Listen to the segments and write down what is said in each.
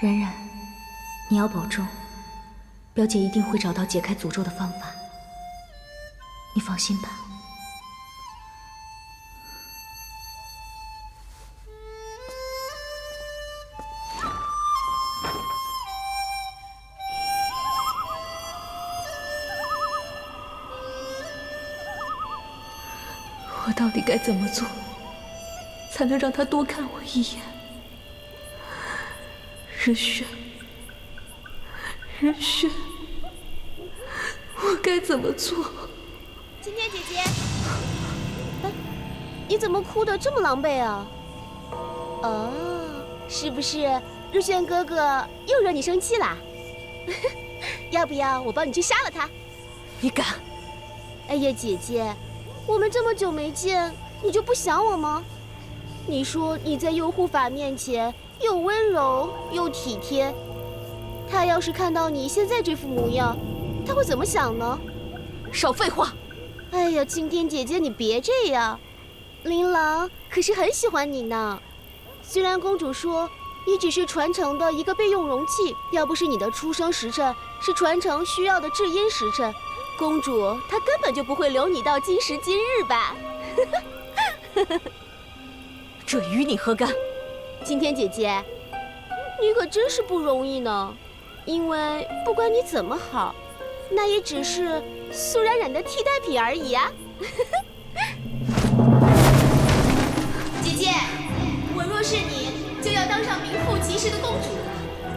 冉冉，你要保重，表姐一定会找到解开诅咒的方法，你放心吧。我到底该怎么做，才能让他多看我一眼？日轩，日轩，我该怎么做？晴天姐姐，你怎么哭得这么狼狈啊？哦，是不是日轩哥哥又惹你生气啦？要不要我帮你去杀了他？你敢？哎呀，姐姐，我们这么久没见，你就不想我吗？你说你在右护法面前又温柔又体贴，他要是看到你现在这副模样，他会怎么想呢？少废话！哎呀，晴天姐姐，你别这样，琳琅可是很喜欢你呢。虽然公主说你只是传承的一个备用容器，要不是你的出生时辰是传承需要的至阴时辰，公主她根本就不会留你到今时今日吧。这与你何干？晴天姐姐，你可真是不容易呢，因为不管你怎么好，那也只是苏冉冉的替代品而已啊。姐姐，我若是你，就要当上名副其实的公主，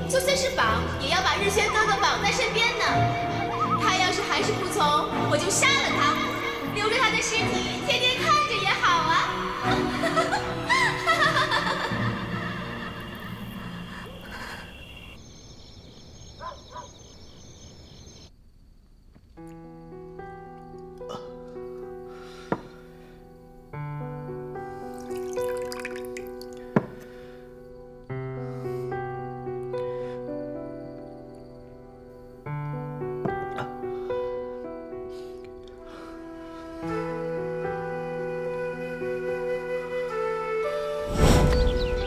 就算是绑，也要把日轩哥哥绑在身边呢。他要是还是不从，我就杀了他，留着他的尸体，天天看着也好啊。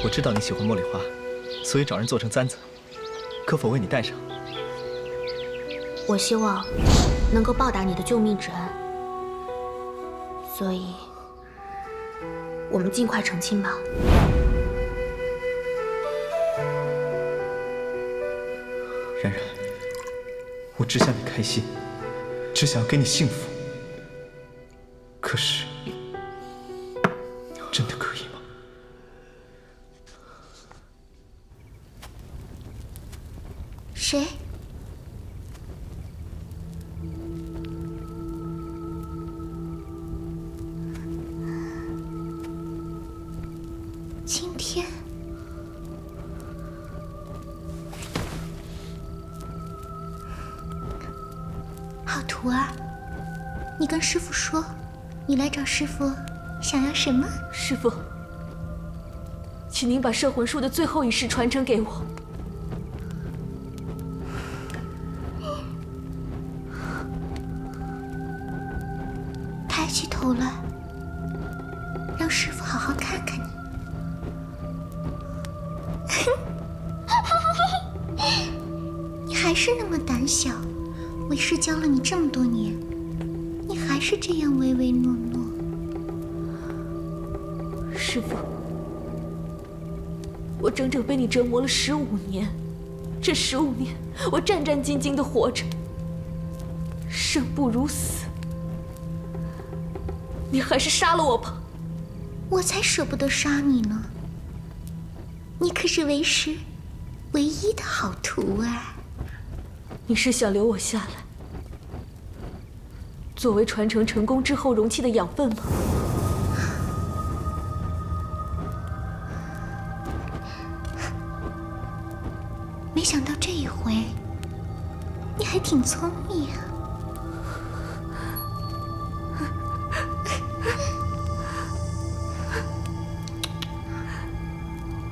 我知道你喜欢茉莉花，所以找人做成簪子，可否为你戴上？我希望能够报答你的救命之恩，所以我们尽快成亲吧。冉冉，我只想你开心，只想给你幸福。可是，真的可以吗？谁？今天，好徒儿，你跟师父说，你来找师父想要什么？师父，请您把摄魂术的最后一式传承给我。抬起头来，让师父好好看看你。你还是那么胆小，为师教了你这么多年，你还是这样唯唯诺诺。师父，我整整被你折磨了15年，这15年我战战兢兢地活着，生不如死。你还是杀了我吧！我才舍不得杀你呢。你可是为师唯一的好徒儿。你是想留我下来，作为传承成功之后容器的养分吗？没想到这一回，你还挺聪明啊。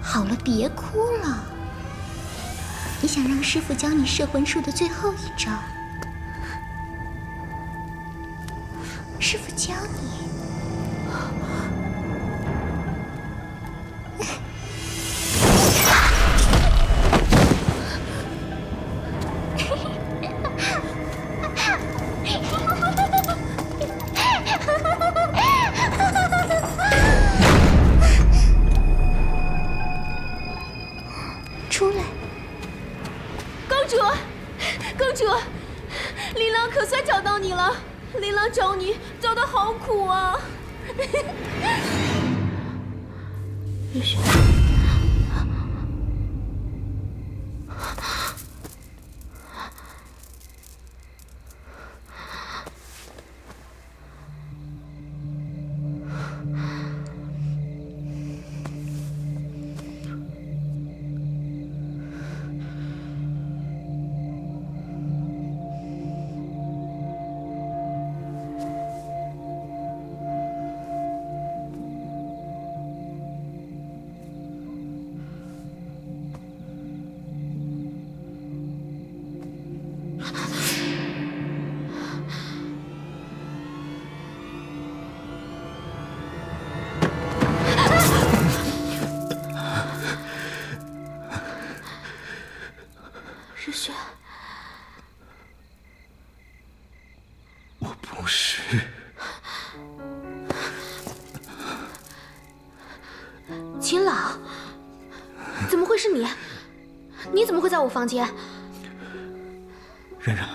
好了，别哭了。你想让师父教你摄魂术的最后一招，师父教你。琳琅找你找得好苦啊！雨轩，日轩，我不是。秦老，怎么会是你？你怎么会在我房间？冉冉，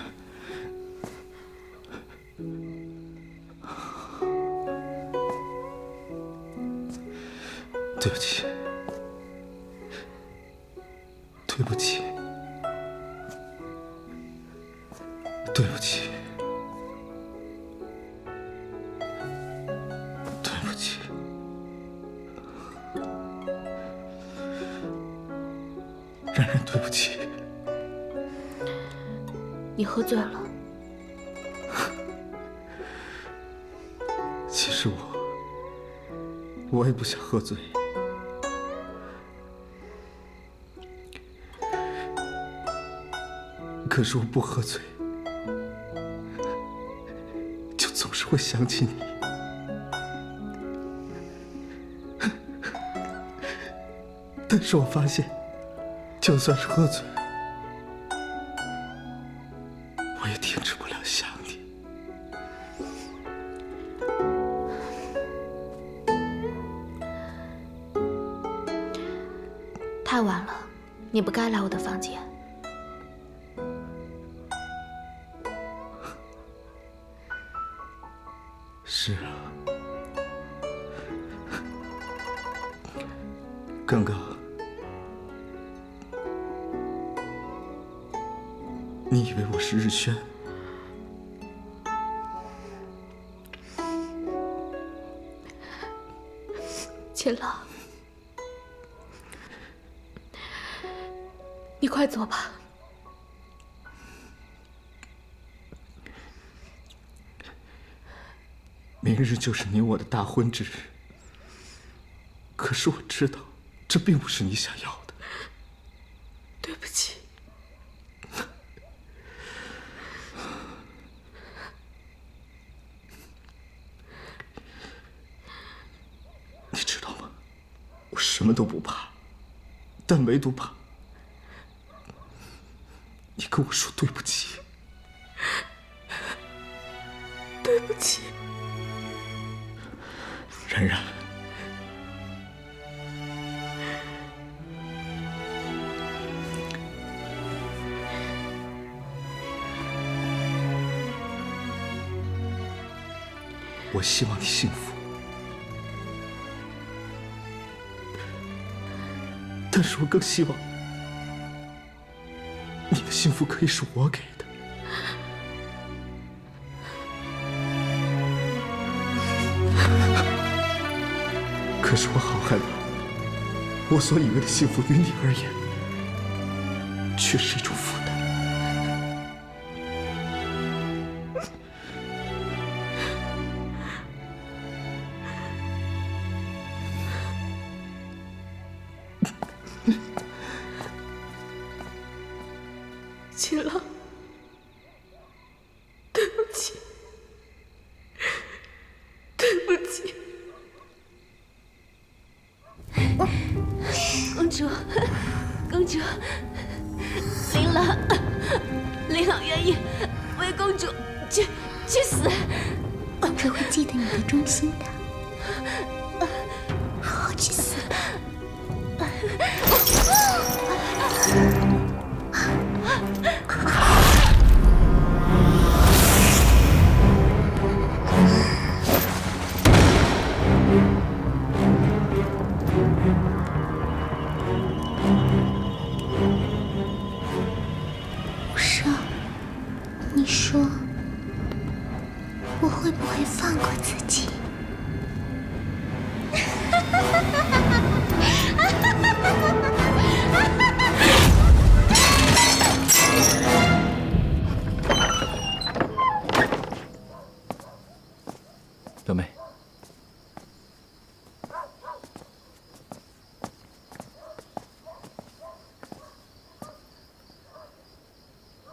对不起，对不起，对不起，对不起。冉冉，对不起。你喝醉了。其实我也不想喝醉，可是我不喝醉，就总是会想起你。但是我发现，就算是喝醉，我也停止不了想你。太晚了，你不该来我的房间。是啊，刚刚你以为我是日轩？秦老，你快走吧。明日就是你我的大婚之日，可是我知道，这并不是你想要的。对不起。你知道吗？我什么都不怕，但唯独怕你跟我说对不起。对不起。冉冉，我希望你幸福，但是我更希望你的幸福可以是我给的。可是我好害怕，我所以为的幸福于你而言，却是一种负担。秦老，对不起，对不起。公主，公主，琳琅愿意为公主去死。公主会记得你的忠心的，好好去死吧。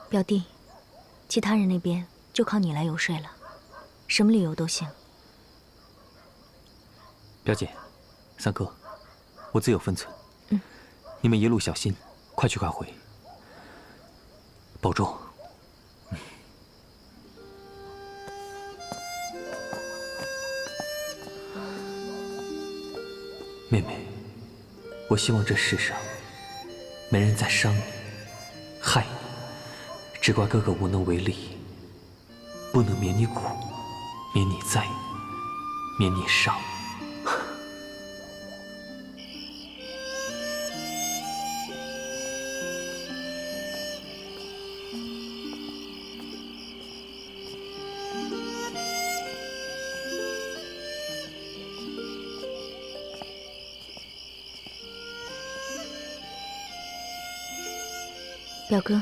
表弟，其他人那边就靠你来游说了，什么理由都行。表姐，三哥，我自有分寸。你们一路小心，快去快回，保重。妹妹，我希望这世上没人再伤你、害你，只怪哥哥无能为力，不能免你苦，免你灾，免你伤。表哥，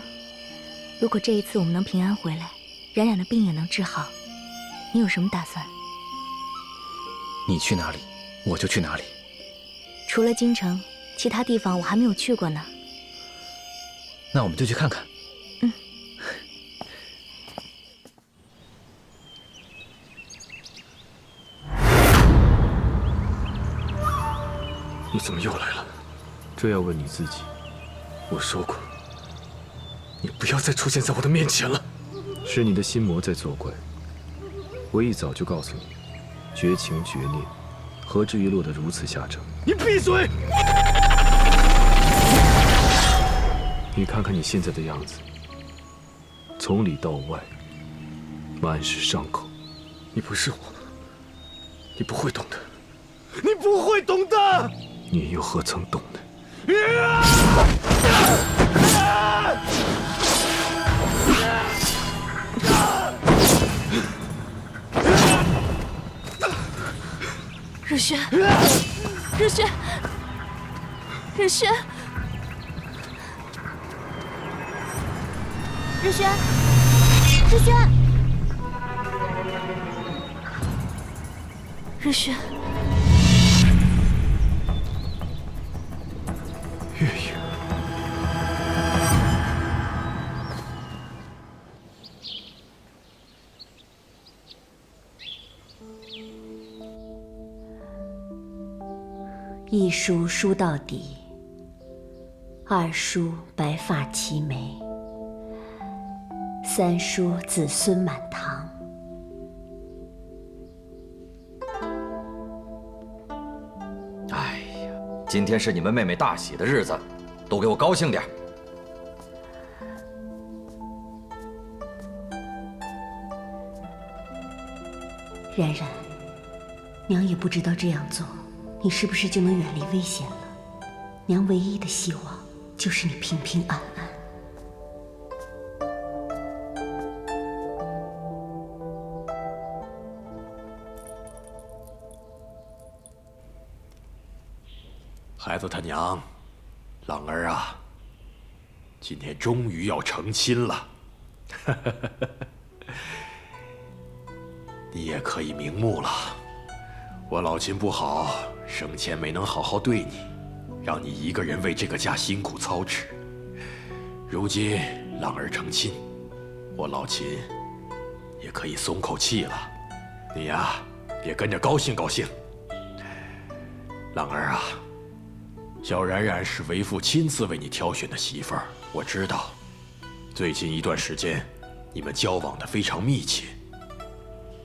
如果这一次我们能平安回来，冉冉的病也能治好，你有什么打算？你去哪里，我就去哪里。除了京城，其他地方我还没有去过呢。那我们就去看看。你怎么又来了？这要问你自己。我说过，你不要再出现在我的面前了。是你的心魔在作怪。我一早就告诉你，绝情绝念，何至于落得如此下场？你闭嘴！你看看你现在的样子，从里到外，满是伤口。你不是我，你不会懂的，你不会懂的。你又何曾懂呢？日轩，日轩，日轩，日轩，日轩，日轩。月影，一书书到底，二书白发齐眉，三书子孙满堂。哎呀，今天是你们妹妹大喜的日子，都给我高兴点。冉冉，娘也不知道这样做，你是不是就能远离危险了？娘唯一的希望就是你平平安安。孩子他娘，朗儿啊，今天终于要成亲了。你也可以瞑目了。我老秦不好，生前没能好好对你，让你一个人为这个家辛苦操持。如今朗儿成亲，我老秦也可以松口气了。你呀，也跟着高兴高兴。朗儿啊，小冉冉是为父亲自为你挑选的媳妇儿，我知道。最近一段时间，你们交往的非常密切。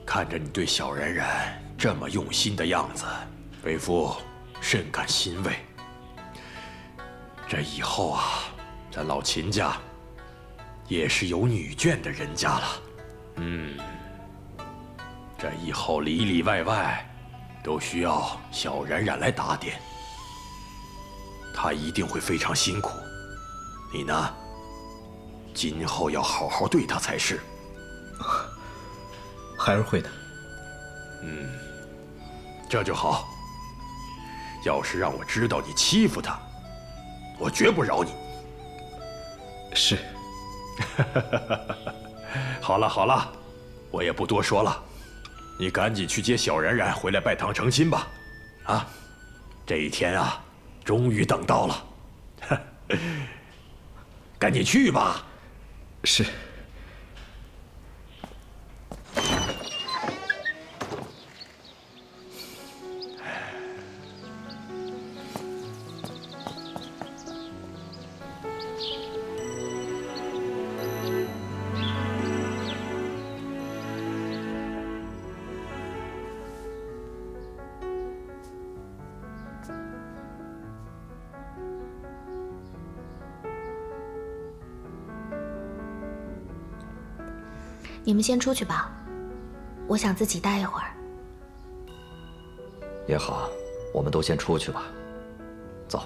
看着你对小冉冉这么用心的样子，为父甚感欣慰。这以后啊，咱老秦家也是有女眷的人家了。这以后里里外外都需要小冉冉来打点，她一定会非常辛苦。你呢，今后要好好对她才是。孩儿会的。这就好。要是让我知道你欺负她，我绝不饶你。是。好了好了，我也不多说了，你赶紧去接小冉冉回来拜堂成亲吧。啊，这一天啊，终于等到了。赶紧去吧。是。你们先出去吧，我想自己待一会儿。也好，我们都先出去吧。走。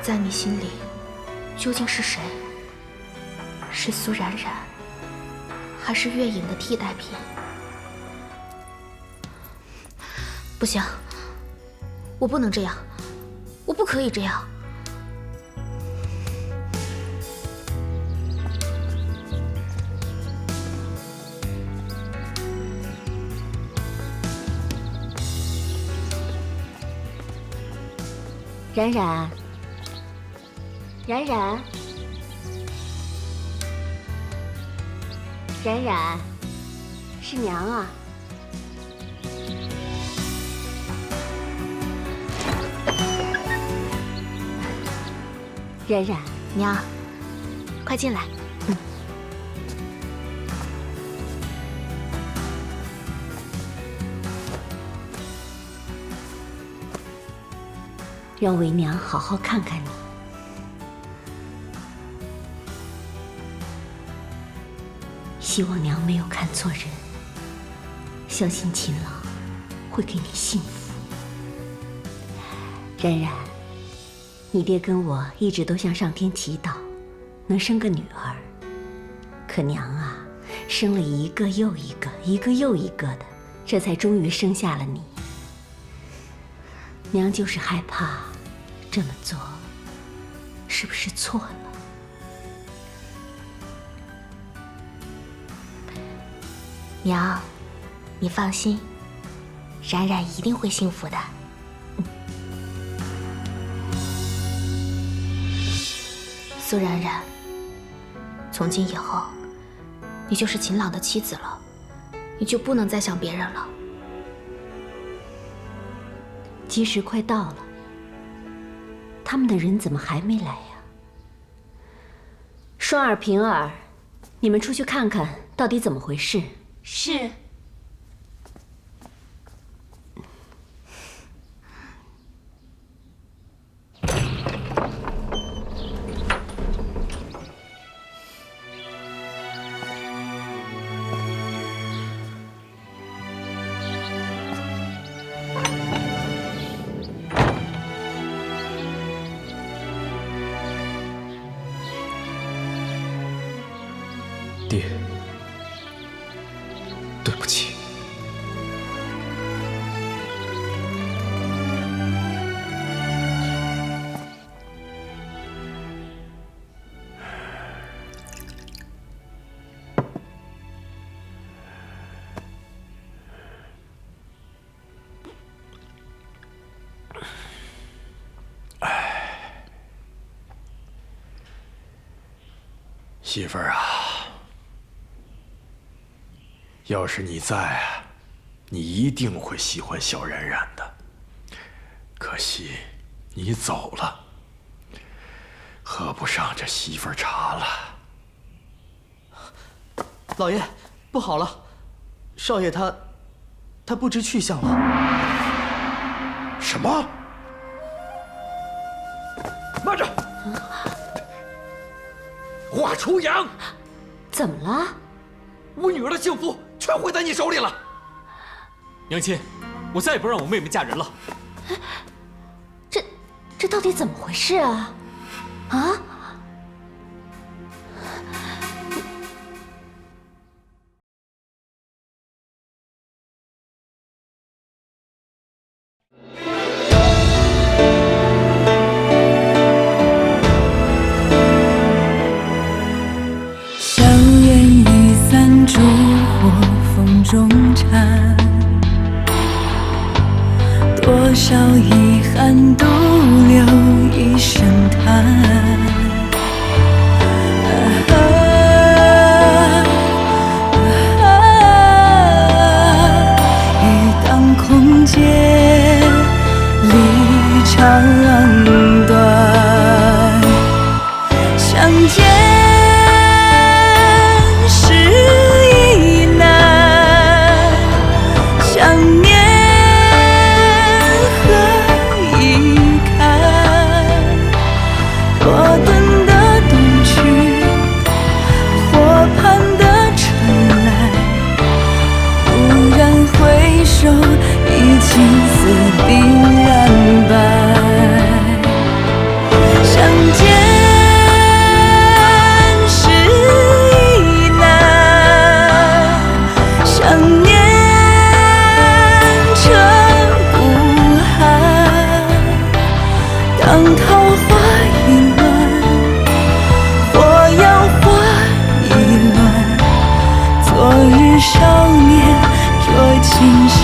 在你心里，究竟是谁？是苏冉冉，还是月影的替代品？不行，我不能这样，我不可以这样。冉冉。冉冉，冉冉，是娘啊！冉冉，娘，快进来。让为娘好好看看你。希望娘没有看错人，相信秦朗会给你幸福。冉冉，你爹跟我一直都向上天祈祷，能生个女儿。可娘啊，生了一个又一个，一个又一个的，这才终于生下了你。娘就是害怕这么做是不是错了？娘，你放心，冉冉一定会幸福的。苏冉冉，从今以后，你就是秦朗的妻子了，你就不能再想别人了。吉时快到了，他们的人怎么还没来呀？双儿、平儿，你们出去看看，到底怎么回事？是。爹，对不起。媳妇儿啊，要是你在，你一定会喜欢小冉冉的。可惜你走了，喝不上这媳妇儿茶了。老爷，不好了，少爷他不知去向了。什么？慢着！华初阳，怎么了？我女儿的幸福全毁在你手里了。娘亲，我再也不让我妹妹嫁人了。这到底怎么回事啊？啊？硝烟已散，烛火风中缠，多少遗憾独留一声叹。雨当空阶，离长短，相见是一难，想念何以堪？多顿的冬去，火畔的春来，蓦然回首，已青丝鬓染白。相见是一难，想念彻骨寒。当桃花已乱，火药花已乱，昨日少年着青衫。